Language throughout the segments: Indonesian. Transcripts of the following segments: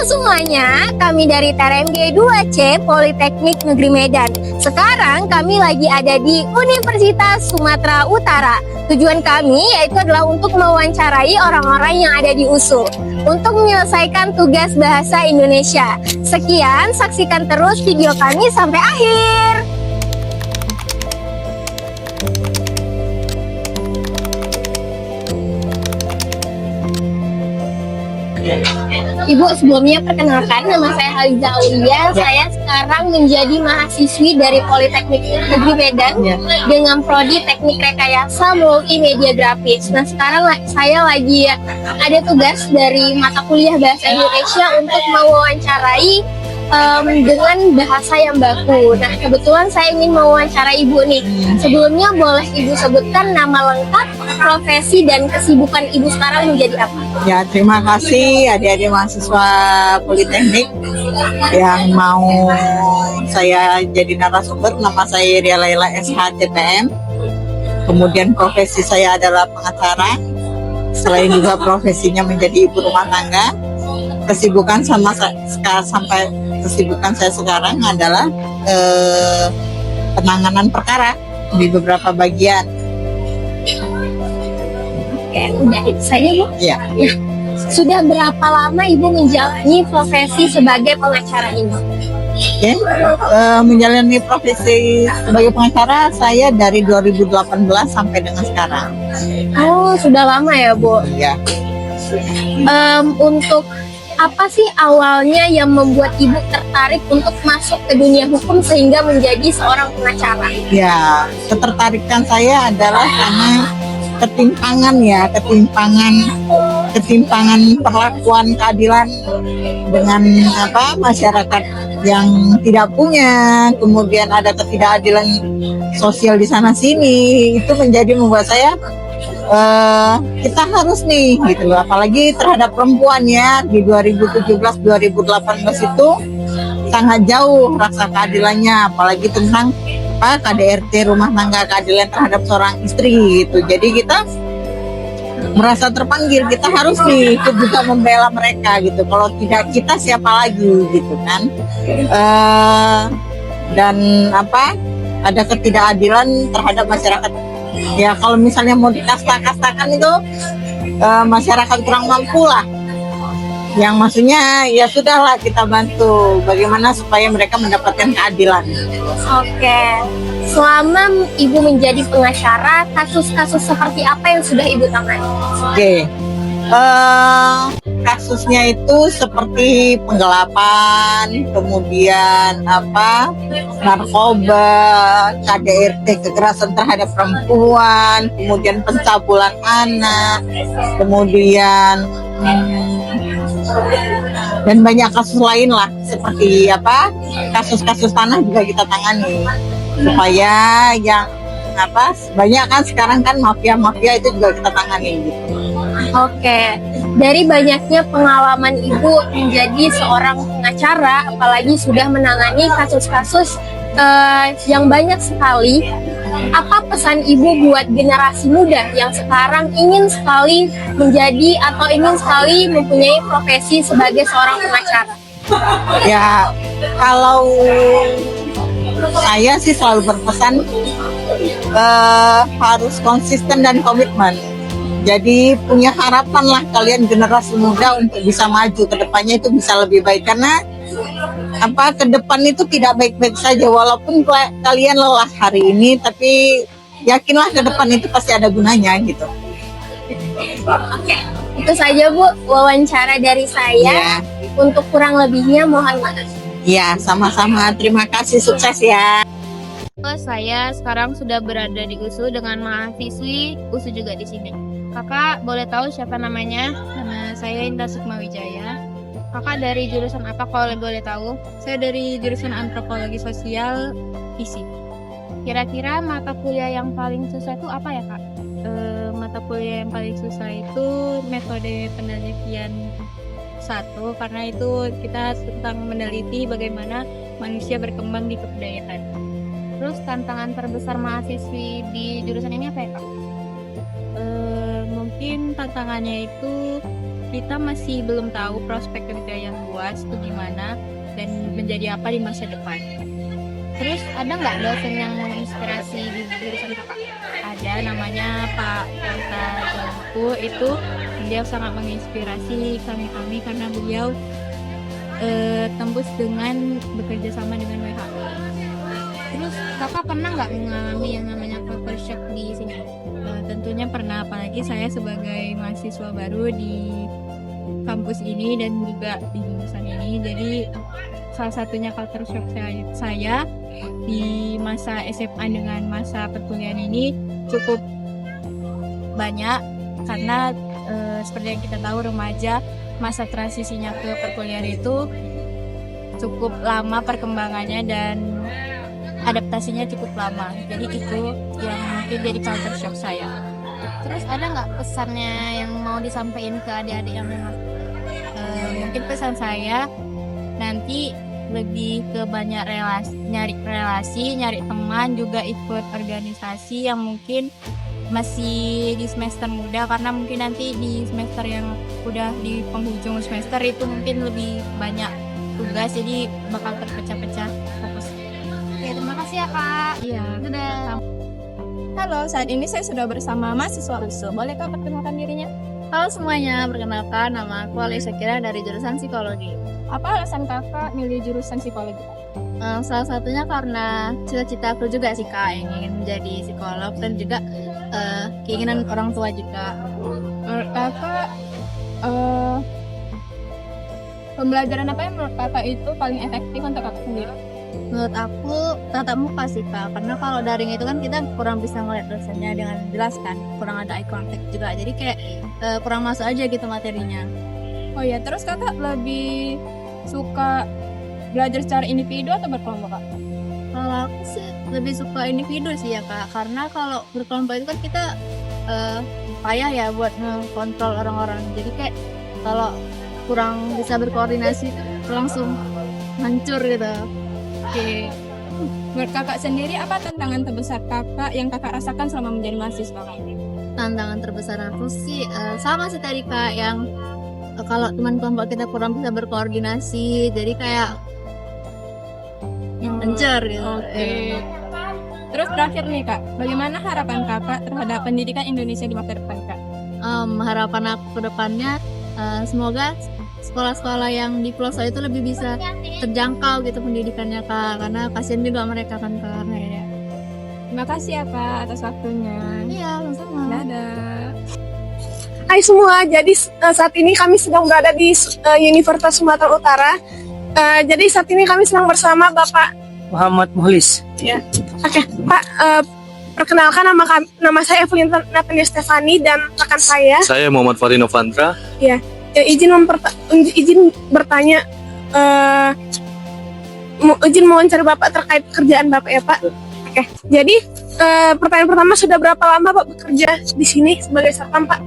semuanya, kami dari TRMG 2C Politeknik Negeri Medan. Sekarang kami lagi ada di Universitas Sumatera Utara. Tujuan kami yaitu adalah untuk mewawancarai orang-orang yang ada di USU untuk menyelesaikan tugas bahasa Indonesia. Sekian, saksikan terus video kami sampai akhir. Ibu, sebelumnya perkenalkan, nama saya Haliza Aulia. Saya sekarang menjadi mahasiswi dari Politeknik Negeri Medan dengan prodi Teknik Rekayasa Multimedia Grafis. Nah, sekarang saya lagi ada tugas dari mata kuliah Bahasa Indonesia untuk mewawancarai dengan bahasa yang baku. Nah, kebetulan saya ingin mewawancarai Ibu nih. Sebelumnya boleh Ibu sebutkan nama lengkap, profesi, dan kesibukan Ibu sekarang menjadi apa? Ya, terima kasih adik-adik mahasiswa Politeknik yang mau saya jadi narasumber. Nama saya Ria Laila SH CPM. Kemudian profesi saya adalah pengacara. Selain juga profesinya menjadi ibu rumah tangga. Kesibukan kesibukan saya sekarang adalah penanganan perkara di beberapa bagian. Oke, udah itu saja, Bu. Ya. Sudah berapa lama Ibu menjalani profesi sebagai pengacara ini? Oke, menjalani profesi sebagai pengacara saya dari 2018 sampai dengan sekarang. Oh, sudah lama ya, Bu? Ya. Untuk apa sih awalnya yang membuat Ibu tertarik untuk masuk ke dunia hukum sehingga menjadi seorang pengacara? Ya, ketertarikan saya adalah karena ketimpangan perlakuan keadilan dengan masyarakat yang tidak punya, kemudian ada ketidakadilan sosial di sana sini, itu membuat saya kita harus nih gitu loh, apalagi terhadap perempuan ya, di 2017-2018 itu sangat jauh rasa keadilannya, apalagi tentang KDRT, rumah tangga, keadilan terhadap seorang istri gitu. Jadi kita merasa terpanggil, kita harus nih ikut juga membela mereka gitu. Kalau tidak kita siapa lagi gitu kan. Dan ada ketidakadilan terhadap masyarakat. Ya kalau misalnya mau dikasta-kastakan itu masyarakat kurang mampu lah. Yang maksudnya ya sudahlah, kita bantu bagaimana supaya mereka mendapatkan keadilan. Oke, selama Ibu menjadi pengacara, kasus-kasus seperti apa yang sudah Ibu tangani? Oke, kasusnya itu seperti penggelapan, kemudian narkoba, KDRT, kekerasan terhadap perempuan, kemudian pencabulan anak, kemudian dan banyak kasus lain lah, seperti kasus-kasus tanah juga kita tangani supaya yang banyak kan sekarang kan mafia itu juga kita tangani gitu. Oke, dari banyaknya pengalaman Ibu menjadi seorang pengacara, apalagi sudah menangani kasus-kasus yang banyak sekali, apa pesan Ibu buat generasi muda yang sekarang ingin sekali menjadi atau ingin sekali mempunyai profesi sebagai seorang pengacara? Ya, kalau saya sih selalu berpesan harus konsisten dan komitmen. Jadi punya harapan lah kalian generasi muda untuk bisa maju ke depannya, itu bisa lebih baik, karena ke depan itu tidak baik-baik saja. Walaupun kalian lelah hari ini, tapi yakinlah ke depan itu pasti ada gunanya gitu. Oke, itu saja Bu wawancara dari saya. Untuk kurang lebihnya mohon maaf. Ya, sama-sama. Terima kasih, sukses ya. Saya sekarang sudah berada di USU dengan mahasiswi USU juga di sini. Kakak boleh tahu siapa namanya? Nama saya Indah Sukmawijaya. Kakak dari jurusan apa kalau boleh tahu? Saya dari jurusan Antropologi Sosial FISIP. Kira-kira mata kuliah yang paling susah itu apa ya, Kak? Mata kuliah yang paling susah itu metode penelitian 1, karena itu kita tentang meneliti bagaimana manusia berkembang di kebudayaan. Terus tantangan terbesar mahasiswi di jurusan ini apa ya, Kak? Mungkin tantangannya itu kita masih belum tahu prospek kerja yang luas itu gimana dan menjadi apa di masa depan. Terus ada nggak dosen yang menginspirasi di jurusan kakak? Ada, namanya Pak Yanta Jamku. Itu beliau sangat menginspirasi kami karena beliau tembus dengan bekerja sama dengan WHO. Terus kakak pernah nggak mengalami yang namanya culture shock di sini? Tentunya pernah, apalagi saya sebagai mahasiswa baru di kampus ini dan juga di jurusan ini. Jadi salah satunya culture shock saya di masa SMA dengan masa perkuliahan ini cukup banyak karena seperti yang kita tahu, remaja masa transisinya ke perkuliahan itu cukup lama perkembangannya dan adaptasinya cukup lama. Jadi itu yang mungkin jadi culture shock saya. Terus ada nggak pesannya yang mau disampaikan ke adik-adik yang mungkin pesan saya nanti lebih ke banyak relasi, nyari teman, juga ikut organisasi yang mungkin masih di semester muda, karena mungkin nanti di semester yang udah di penghujung semester itu mungkin lebih banyak tugas, jadi bakal terpecah-pecah fokus. Ya, terima kasih ya Kak. Iya. Dadah. Halo, saat ini saya sudah bersama mahasiswa USU. Bolehkah perkenalkan dirinya? Halo semuanya, perkenalkan nama aku Alisa Kira dari jurusan psikologi. Apa alasan kakak milih jurusan psikologi? Salah satunya karena cita-cita aku juga sih Kak, yang ingin menjadi psikolog, dan juga keinginan orang tua juga. Menurut kakak, pembelajaran apa yang menurut kakak itu paling efektif untuk kakak sendiri? Menurut aku tatap muka sih Kak, karena kalau daring itu kan kita kurang bisa ngeliat dosennya dengan jelas kan, kurang ada eye contact juga, jadi kayak kurang masuk aja gitu materinya. Oh ya, terus kakak lebih suka belajar secara individu atau berkelompok Kak? Kalau aku sih lebih suka individu sih ya Kak, karena kalau berkelompok itu kan kita payah ya buat ngekontrol orang-orang, jadi kayak kalau kurang bisa berkoordinasi langsung hancur gitu. Oke. Menurut kakak sendiri, apa tantangan terbesar kakak yang kakak rasakan selama menjadi mahasiswa Kak? Tantangan terbesar aku sih sama sih tadi Kak, yang kalau teman kelompok kita kurang bisa berkoordinasi, jadi kayak hancur gitu. Oke. Terus terakhir nih Kak, bagaimana harapan kakak terhadap pendidikan Indonesia di masa depan Kak? Harapan aku ke depannya semoga sekolah-sekolah yang di pelosok itu lebih bisa terjangkau gitu pendidikannya Kak, karena kasihan juga mereka kan karena ya. Terima kasih ya Kak atas waktunya. Iya, sama-sama. Dadah. Hai semua, jadi saat ini kami sedang berada di Universitas Sumatera Utara. Jadi saat ini kami sedang bersama Bapak Muhammad Muhlis. Ya. Oke, Pak, perkenalkan nama saya Evelyn Natania Stefani dan rekan saya. Saya Muhammad Farino Vantra. Izin bertanya, izin mewawancara Bapak terkait pekerjaan Bapak ya Pak. Oke, jadi pertanyaan pertama, sudah berapa lama Pak bekerja di sini sebagai satpam Pak?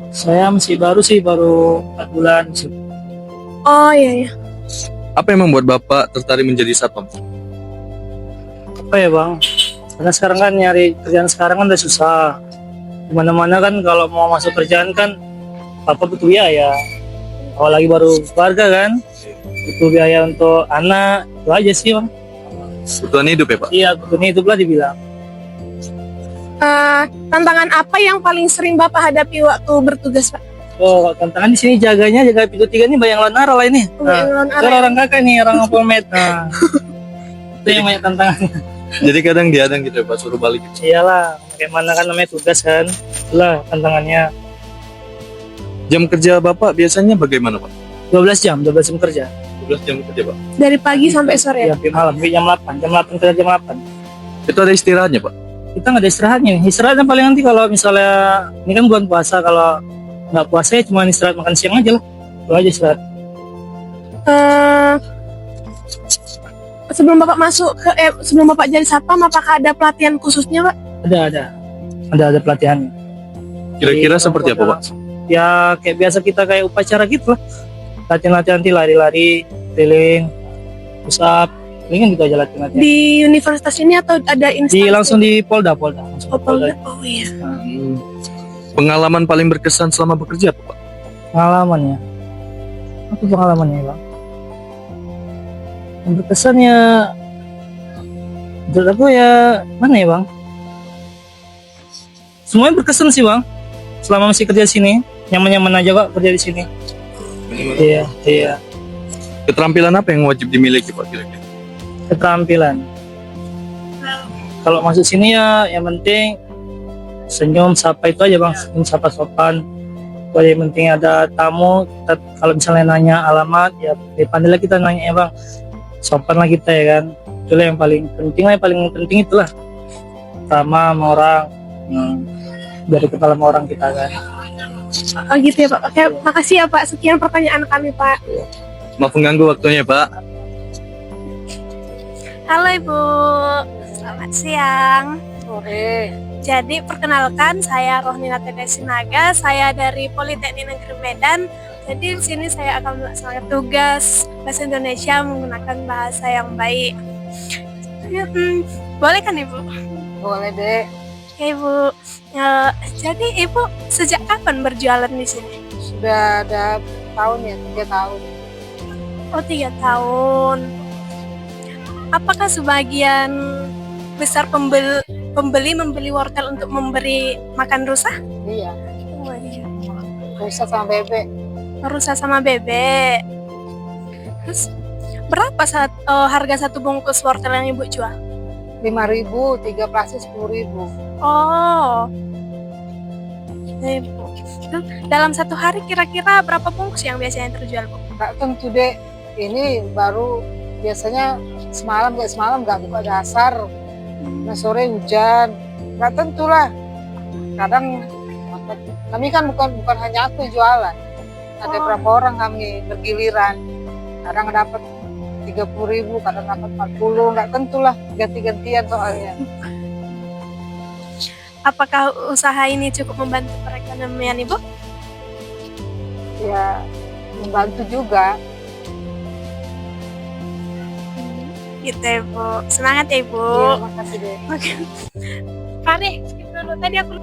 Saya masih baru sih, baru 4 bulan. Oh iya. Apa yang membuat Bapak tertarik menjadi satpam? Apa ya Bang? Karena sekarang kan nyari kerjaan sekarang kan udah susah. Dimana-mana kan kalau mau masuk kerjaan kan Bapak butuh biaya. Apalagi baru keluarga kan, butuh biaya untuk anak. Itu aja sih Bang. Kebutuhan hidup ya Pak? Iya, kebutuhan hidup lah dibilang. Tantangan apa yang paling sering Bapak hadapi waktu bertugas Pak? Oh, tantangan di sini jaga pintu 3 ini banyak lawan arah lah ini. Kalau orang kakak nih, orang Polmed. Nah, itu yang banyak tantangannya. Jadi kadang diadang gitu ya Pak, suruh balik gitu. Iyalah, bagaimana kan namanya tugas kan. Itulah tantangannya. Jam kerja Bapak biasanya bagaimana Pak? 12 jam kerja. 12 jam kerja Pak? Dari pagi sampai sore ya? Ya, malam, jam 8 kerja jam 8. Itu ada istirahatnya Pak? Kita nggak ada istirahatnya. Istirahatnya paling nanti kalau misalnya, ini kan bulan puasa, kalau nggak puasa ya cuma istirahat makan siang aja lah. Itu aja istirahat. Sebelum Bapak jadi satpam, apakah ada pelatihan khususnya Pak? Ada pelatihannya. Kira-kira Jadi, seperti apa Pak? Ya kayak biasa kita kayak upacara gitu lah. Latihan-latihan nanti lari-lari, keliling, push up, ini kan gitu aja latihan. Di universitas ini atau ada instansi? Langsung di Polda. Langsung di Polda. Oh iya. Pengalaman paling berkesan selama bekerja apa Pak? Pengalamannya, apa pengalamannya bang? Yang berkesan ya, menurut aku ya mana ya bang? Semuanya berkesan sih bang. Selama masih kerja di sini, nyaman-nyaman aja kok kerja di sini. Iya, iya. Keterampilan apa yang wajib dimiliki Pak kira-kira? Keterampilan. Kalau masuk sini ya, yang penting senyum, sapa itu aja bang. Senyum, sapa, sopan. Itu aja yang penting. Ada tamu, kalau misalnya nanya alamat, ya pandailah kita nanya ya bang. Sopan lah kita ya kan. Itulah yang paling penting lah, yang paling penting itulah. Sama orang, dari kepala sama orang kita kan. Oh gitu ya Pak. Oke, makasih ya Pak. Sekian pertanyaan kami Pak. Maaf mengganggu waktunya Pak. Halo Ibu, selamat siang. Sore. Jadi perkenalkan saya Rohnina Tede Sinaga, saya dari Politeknik Negeri Medan. Jadi di sini saya akan melaksanakan tugas bahasa Indonesia menggunakan bahasa yang baik. Boleh kan Ibu? Boleh deh. Oke Ibu. Jadi Ibu sejak kapan berjualan di sini? Sudah ada tahun ya, 3 tahun. Oh 3 tahun. Apakah sebagian besar pembeli membeli wortel untuk memberi makan rusa? Iya, Oh, iya. rusa sama bebek. Rusa sama bebek. Terus berapa harga satu bungkus wortel yang Ibu jual? 5.000, 3 plastik 10.000. Oh. Ibu. Terus dalam satu hari kira-kira berapa bungkus yang biasanya terjual, Bu? Nggak tentu deh. Ini baru biasanya semalam nggak buka dasar. Nah, sore hujan. Nggak tentu lah. Kadang kami kan bukan hanya aku yang jualan. Ada Oh. berapa orang kami bergiliran. Kadang dapat 30.000, kadang dapat 40, nggak tentu lah, ganti-gantian soalnya. Apakah usaha ini cukup membantu perekonomian Ibu? Ya, membantu juga. Gitu ya, Bu. Semangat ya, Ibu. Iya, makasih deh. Oke. Pak deh, skip dulu. Tadi aku